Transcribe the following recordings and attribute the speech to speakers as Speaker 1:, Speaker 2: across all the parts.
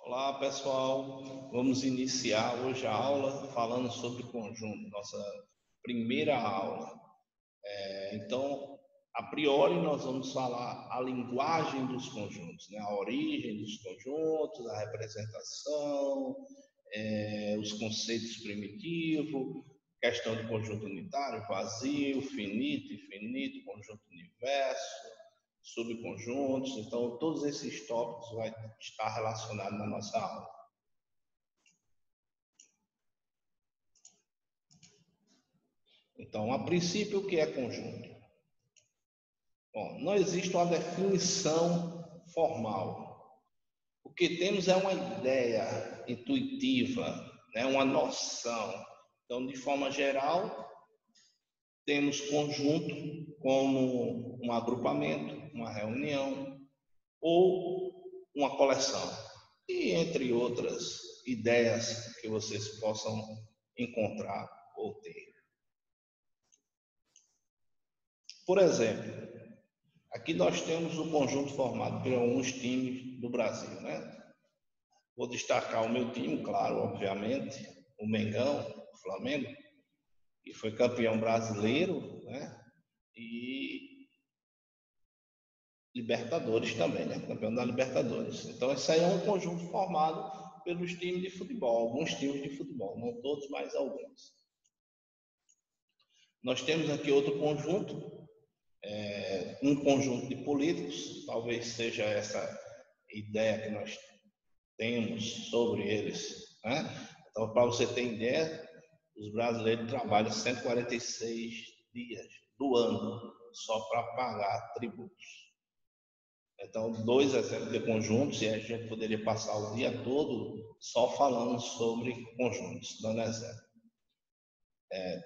Speaker 1: Olá, pessoal. Vamos iniciar hoje a aula falando sobre conjunto, nossa primeira aula. Então, a priori, nós vamos falar a linguagem dos conjuntos, né? A origem dos conjuntos, a representação, os conceitos primitivos, questão de conjunto unitário, vazio, finito, infinito, conjunto universo, subconjuntos. Então, todos esses tópicos vão estar relacionados na nossa aula. Então, a princípio, o que é conjunto? Bom, não existe uma definição formal. O que temos é uma ideia intuitiva, né? Uma noção. Então, de forma geral, temos conjunto como um agrupamento, uma reunião ou uma coleção. E entre outras ideias que vocês possam encontrar ou ter. Por exemplo, aqui nós temos o conjunto formado por alguns times do Brasil, né? Vou destacar o meu time, claro, obviamente, o Mengão, o Flamengo, que foi campeão brasileiro, né? E Libertadores também, né? Campeão da Libertadores. Então, esse aí é um conjunto formado pelos times de futebol, alguns times de futebol, não todos, mas alguns. Nós temos aqui outro conjunto, um conjunto de políticos, talvez seja essa ideia que nós temos sobre eles, né? Então, para você ter ideia, os brasileiros trabalham 146 dias do ano só para pagar tributos. Então, 2 exemplos de conjuntos, e a gente poderia passar o dia todo só falando sobre conjuntos, dando exemplo.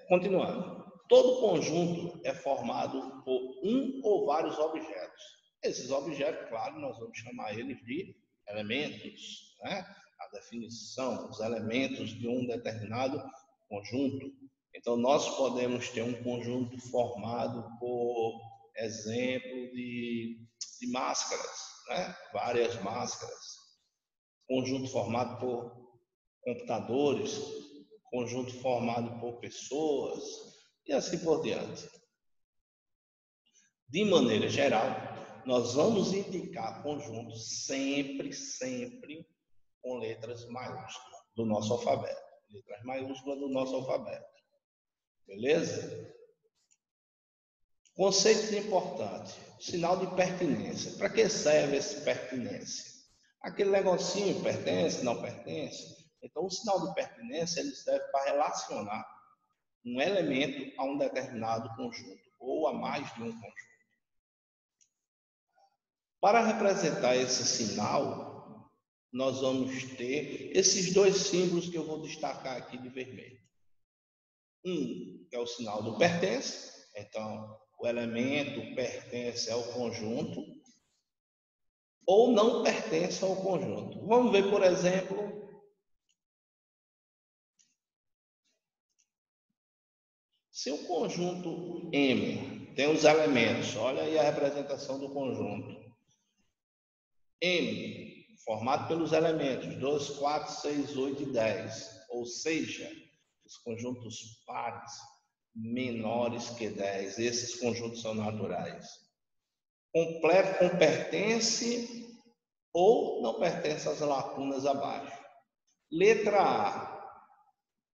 Speaker 1: Continuando. Todo conjunto é formado por um ou vários objetos. Esses objetos, claro, nós vamos chamar eles de elementos, né? A definição, os elementos de um determinado conjunto. Então, nós podemos ter um conjunto formado por exemplo de máscaras, né? Várias máscaras. Conjunto formado por computadores, conjunto formado por pessoas e assim por diante. De maneira geral, nós vamos indicar conjuntos sempre com letras maiúsculas do nosso alfabeto. Letras maiúsculas do nosso alfabeto. Beleza? Conceito importante, sinal de pertinência. Para que serve esse pertinência? Aquele negocinho pertence, não pertence? Então, o sinal de pertinência ele serve para relacionar um elemento a um determinado conjunto ou a mais de um conjunto. Para representar esse sinal, nós vamos ter esses dois símbolos que eu vou destacar aqui de vermelho. Um é o sinal do pertence, então o elemento pertence ao conjunto ou não pertence ao conjunto. Vamos ver, por exemplo, se o conjunto M tem os elementos, olha aí a representação do conjunto. M, formado pelos elementos 2, 4, 6, 8 e 10, ou seja, os conjuntos pares menores que 10, esses conjuntos são naturais. Completo com pertence ou não pertence às lacunas abaixo. Letra A,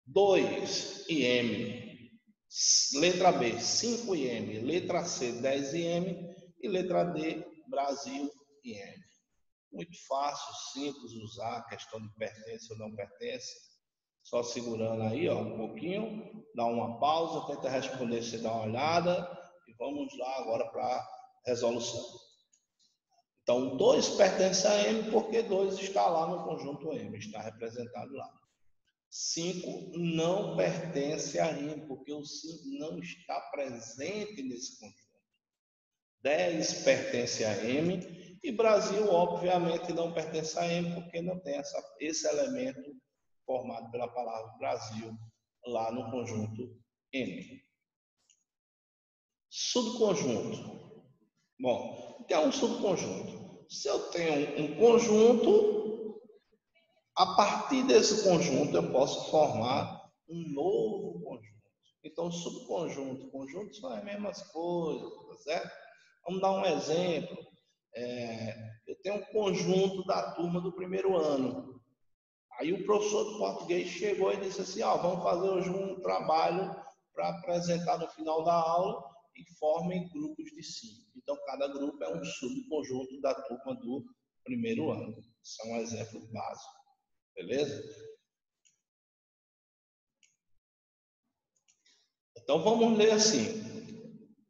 Speaker 1: 2 e M. Letra B, 5 e M. Letra C, 10 e M. E letra D, Brasil e M. Muito fácil, simples usar a questão de pertence ou não pertence. Só segurando aí, ó, um pouquinho, dá uma pausa, tenta responder, você dá uma olhada e vamos lá agora para a resolução. Então, 2 pertence a M porque 2 está lá no conjunto M, está representado lá. 5 não pertence a M porque o 5 não está presente nesse conjunto. 10 pertence a M e Brasil, obviamente, não pertence a M porque não tem esse elemento formado pela palavra Brasil lá no conjunto M. Subconjunto. Bom, o que é um subconjunto? Se eu tenho um conjunto A partir desse conjunto, eu posso formar um novo conjunto. Então, subconjunto e conjunto são as mesmas coisas, tá certo? Vamos dar um exemplo. Eu tenho um conjunto da turma do primeiro ano. Aí o professor de português chegou e disse assim, vamos fazer hoje um trabalho para apresentar no final da aula e formem grupos de 5. Então, cada grupo é um subconjunto da turma do primeiro ano. Isso é um exemplo básico. Beleza? Então, vamos ler assim.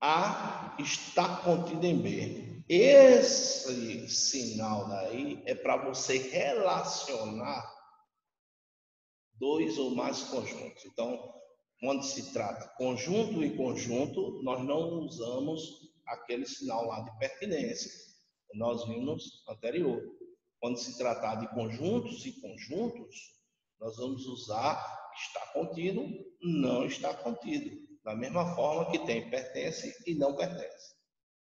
Speaker 1: A está contido em B. Esse sinal daí é para você relacionar dois ou mais conjuntos. Então, quando se trata conjunto e conjunto, nós não usamos aquele sinal lá de pertinência que nós vimos anterior. Quando se tratar de conjuntos e conjuntos, nós vamos usar está contido, não está contido. Da mesma forma que tem pertence e não pertence.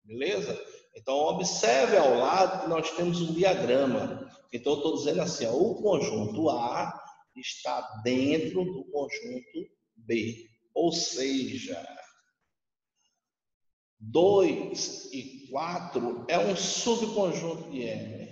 Speaker 1: Beleza? Então, observe ao lado que nós temos um diagrama. Então, eu estou dizendo assim, o conjunto A está dentro do conjunto B. Ou seja, 2 e 4 é um subconjunto de M.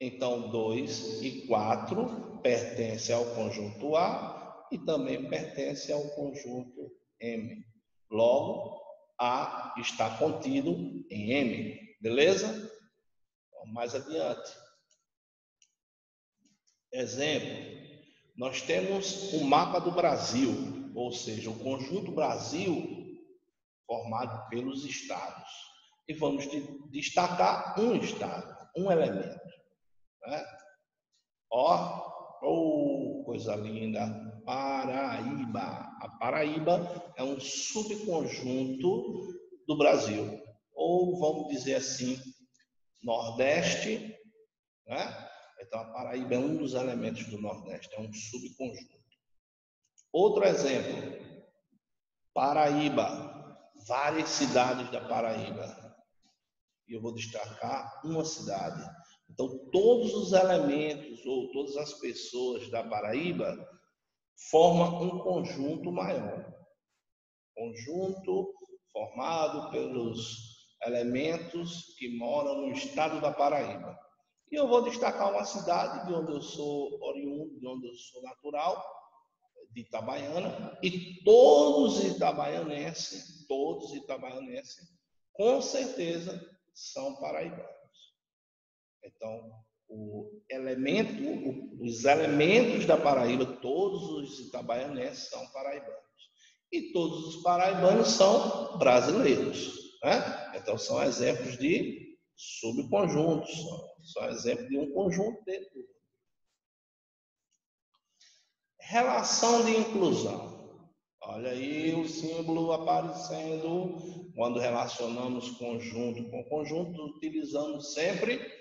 Speaker 1: Então, 2 e 4 pertencem ao conjunto A e também pertencem ao conjunto M. Logo, A está contido em M. Beleza? Vamos mais adiante. Exemplo. Nós temos o mapa do Brasil, ou seja, o conjunto Brasil formado pelos estados. E vamos destacar um estado, um elemento. Né? Coisa linda, Paraíba. A Paraíba é um subconjunto do Brasil. Ou vamos dizer assim, Nordeste, né? Então, a Paraíba é um dos elementos do Nordeste, é um subconjunto. Outro exemplo, Paraíba, várias cidades da Paraíba. E eu vou destacar uma cidade. Então, todos os elementos ou todas as pessoas da Paraíba formam um conjunto maior. Conjunto formado pelos elementos que moram no estado da Paraíba. E eu vou destacar uma cidade de onde eu sou oriundo, de onde eu sou natural, de Itabaiana, e todos itabaianenses, com certeza são paraibanos. Então, os elementos da Paraíba, todos os itabaianenses são paraibanos. E todos os paraibanos são brasileiros. Né? Então, são exemplos de subconjuntos, são exemplos de um conjunto dentro do outro. Relação de inclusão. Olha aí o símbolo aparecendo quando relacionamos conjunto com conjunto, utilizando sempre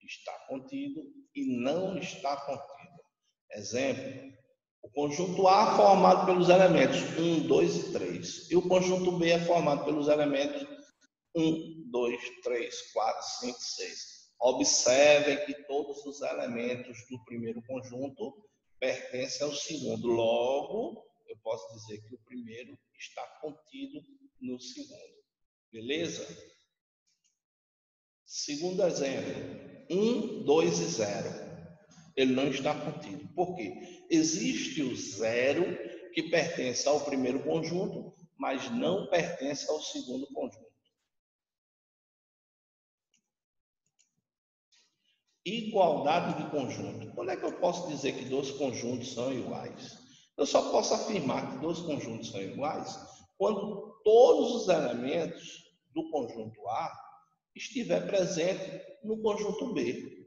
Speaker 1: está contido e não está contido. Exemplo, o conjunto A é formado pelos elementos 1, 2 e 3. E o conjunto B é formado pelos elementos 1, 2, 3, 4, 5, 6. Observem que todos os elementos do primeiro conjunto pertencem ao segundo. Logo, eu posso dizer que o primeiro está contido no segundo. Beleza? Segundo exemplo. 1, 2 e 0. Ele não está contido. Por quê? Existe o 0 que pertence ao primeiro conjunto, mas não pertence ao segundo conjunto. Igualdade de conjunto. Quando é que eu posso dizer que dois conjuntos são iguais? Eu só posso afirmar que dois conjuntos são iguais quando todos os elementos do conjunto A estiver presente no conjunto B.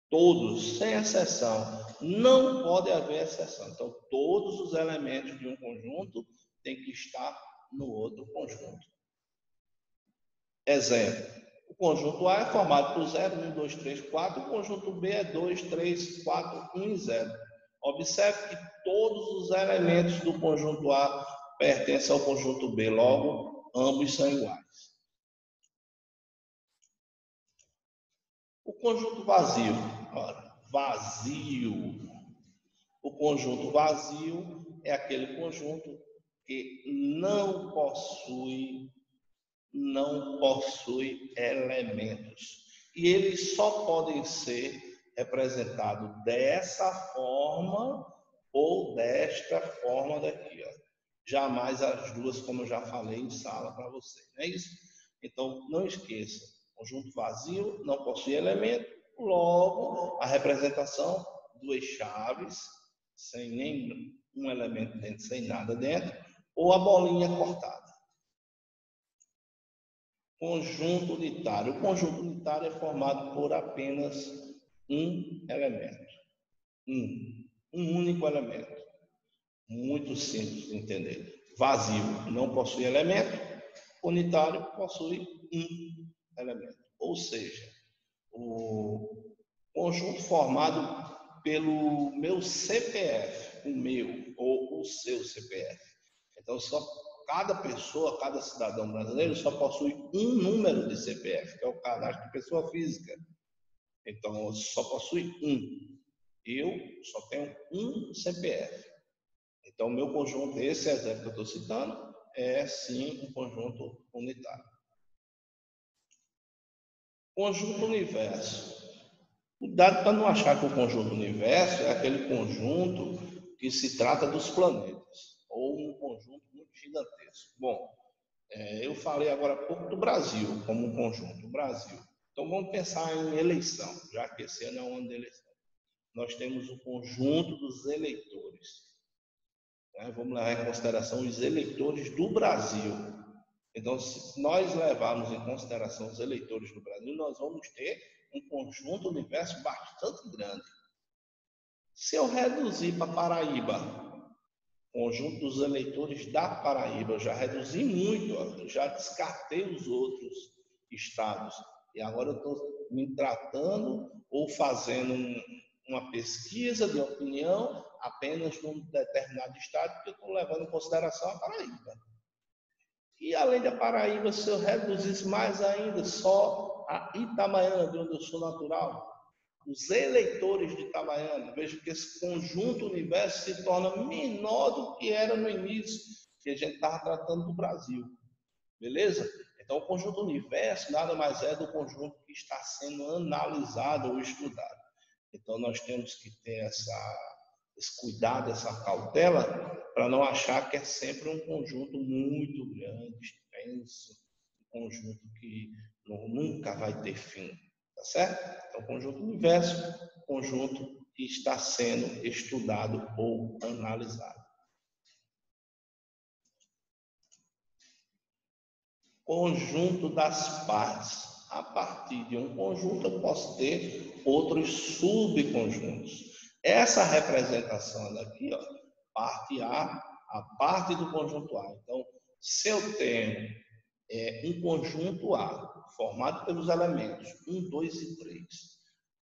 Speaker 1: Todos, sem exceção. Não pode haver exceção. Então, todos os elementos de um conjunto têm que estar no outro conjunto. Exemplo. O conjunto A é formado por 0, 1, 2, 3, 4. O conjunto B é 2, 3, 4, 1 e 0. Observe que todos os elementos do conjunto A pertencem ao conjunto B. Logo, ambos são iguais. O conjunto vazio. Ora, vazio. O conjunto vazio é aquele conjunto que não possui elementos. E eles só podem ser representados dessa forma ou desta forma daqui, ó. Jamais as duas, como eu já falei em sala para vocês, não é isso? Então, não esqueça, conjunto vazio não possui elemento, logo, a representação, duas chaves, sem nenhum elemento dentro, sem nada dentro, ou a bolinha cortada. Conjunto unitário. O conjunto unitário é formado por apenas um elemento. Um único elemento. Muito simples de entender. Vazio não possui elemento, unitário possui um elemento. Ou seja, o conjunto formado pelo meu CPF, o meu ou o seu CPF. Então, cada pessoa, cada cidadão brasileiro só possui um número de CPF, que é o cadastro de pessoa física. Então, só possui um. Eu só tenho um CPF. Então, o meu conjunto, esse exemplo que eu estou citando, é sim um conjunto unitário. Conjunto universo. Cuidado para não achar que o conjunto universo é aquele conjunto que se trata dos planetas, ou um conjunto muito gigantesco. Bom, eu falei agora há pouco do Brasil, como um conjunto, o Brasil. Então, vamos pensar em eleição, já que esse ano é um ano de eleição. Nós temos o conjunto dos eleitores. Vamos levar em consideração os eleitores do Brasil. Então, se nós levarmos em consideração os eleitores do Brasil, nós vamos ter um conjunto universo bastante grande. Se eu reduzir para Paraíba, conjunto dos eleitores da Paraíba, eu já reduzi muito, eu já descartei os outros estados. E agora eu estou me tratando ou fazendo uma pesquisa de opinião apenas num determinado estado, porque eu estou levando em consideração a Paraíba. E além da Paraíba, se eu reduzisse mais ainda só a Itabaiana, de onde eu sou natural, os eleitores de Itabaiana, veja que esse conjunto universo se torna menor do que era no início, que a gente estava tratando do Brasil. Beleza? Então, o conjunto universo nada mais é do conjunto que está sendo analisado ou estudado. Então, nós temos que ter esse cuidado, essa cautela, para não achar que é sempre um conjunto muito grande, extenso, um conjunto que nunca vai ter fim, tá certo? Então, conjunto universo, conjunto que está sendo estudado ou analisado. Conjunto das partes. A partir de um conjunto, eu posso ter outros subconjuntos. Essa representação daqui, ó, parte a parte do conjunto A. Então, se eu tenho um conjunto A, formado pelos elementos 1, 2 e 3,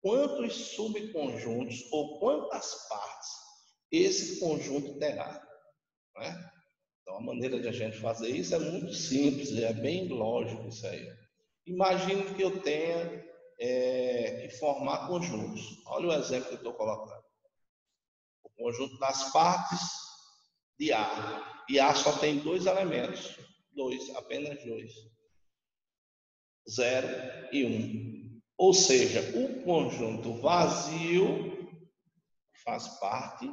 Speaker 1: quantos subconjuntos ou quantas partes esse conjunto terá? Não é? Então, a maneira de a gente fazer isso é muito simples, é bem lógico isso aí. Imagine que eu tenha que formar conjuntos. Olha o exemplo que eu estou colocando. O conjunto das partes de A. E A só tem dois elementos. Apenas dois. 0 e 1. Ou seja, o conjunto vazio faz parte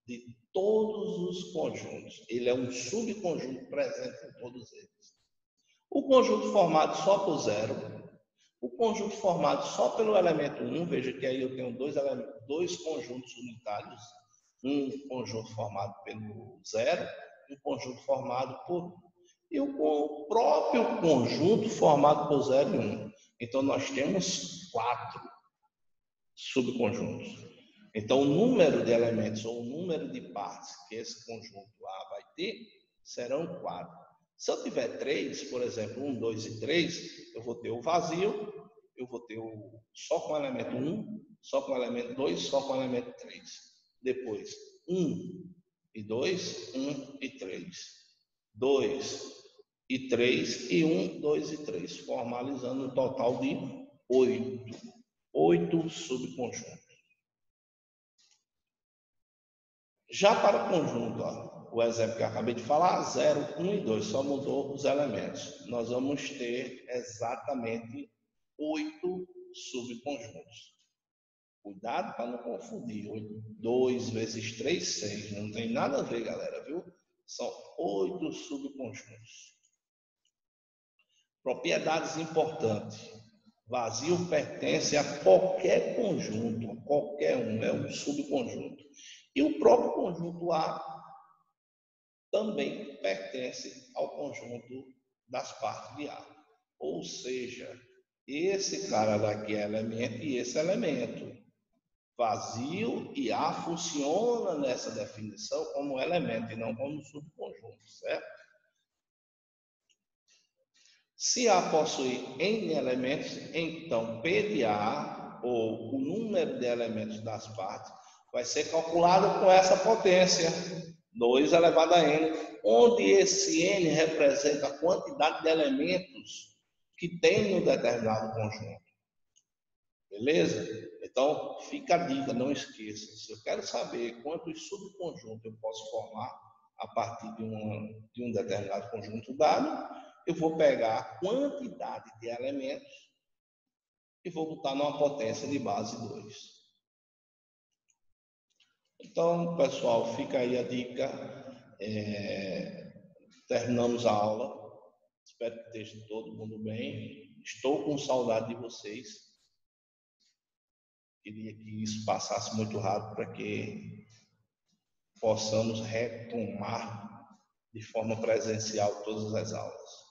Speaker 1: de todos os conjuntos. Ele é um subconjunto presente em todos eles. O conjunto formado só por 0, o conjunto formado só pelo elemento 1, veja que aí eu tenho dois conjuntos unitários, um conjunto formado pelo 0, um conjunto formado por 1. E o próprio conjunto formado por 0 e 1. Então, nós temos 4 subconjuntos. Então, o número de elementos ou o número de partes que esse conjunto A vai ter serão 4. Se eu tiver 3, por exemplo, 1, 2 e 3, eu vou ter o vazio, eu vou ter só com o elemento 1, só com o elemento 2, só com o elemento 3. Depois, 1 e 2, 1 e 3. 2 e 3 e 1, 2 e 3, formalizando um total de 8. 8 subconjuntos. Já para o conjunto, ó, o exemplo que eu acabei de falar, 0, 1 e 2, só mudou os elementos. Nós vamos ter exatamente 8 subconjuntos. Cuidado para não confundir. 2 vezes 3, 6. Não tem nada a ver, galera, viu? São 8 subconjuntos. Propriedades importantes. Vazio pertence a qualquer conjunto, qualquer um, é um subconjunto. E o próprio conjunto A também pertence ao conjunto das partes de A. Ou seja, esse cara daqui é elemento e esse é elemento. Vazio e A funciona nessa definição como elemento e não como subconjunto, certo? Se A possui N elementos, então P de A, ou o número de elementos das partes, vai ser calculado com essa potência, 2 elevado a N, onde esse N representa a quantidade de elementos que tem no determinado conjunto. Beleza? Então, fica a dica, não esqueça. Se eu quero saber quantos subconjuntos eu posso formar a partir de um determinado conjunto dado, eu vou pegar a quantidade de elementos e vou botar numa potência de base 2. Então, pessoal, fica aí a dica. Terminamos a aula. Espero que esteja todo mundo bem. Estou com saudade de vocês. Queria que isso passasse muito rápido para que possamos retomar de forma presencial todas as aulas.